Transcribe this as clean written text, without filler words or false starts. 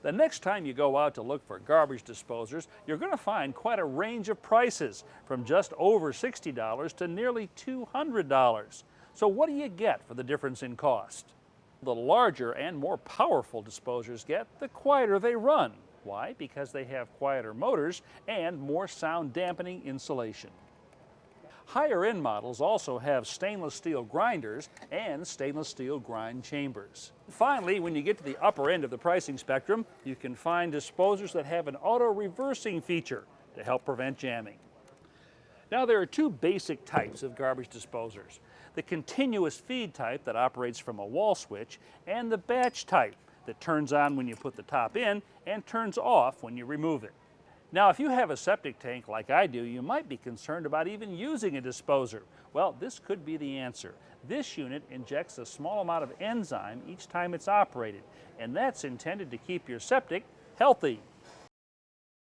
The next time you go out to look for garbage disposers, you're going to find quite a range of prices, from just over $60 to nearly $200. So what do you get for the difference in cost? The larger and more powerful disposers get, the quieter they run. Why? Because they have quieter motors and more sound dampening insulation. Higher end models also have stainless steel grinders and stainless steel grind chambers. Finally, when you get to the upper end of the pricing spectrum, you can find disposers that have an auto reversing feature to help prevent jamming. Now, there are two basic types of garbage disposers: the continuous feed type that operates from a wall switch, and the batch type that turns on when you put the top in and turns off when you remove it. Now, if you have a septic tank like I do, you might be concerned about even using a disposer. Well, this could be the answer. This unit injects a small amount of enzyme each time it's operated, and that's intended to keep your septic healthy.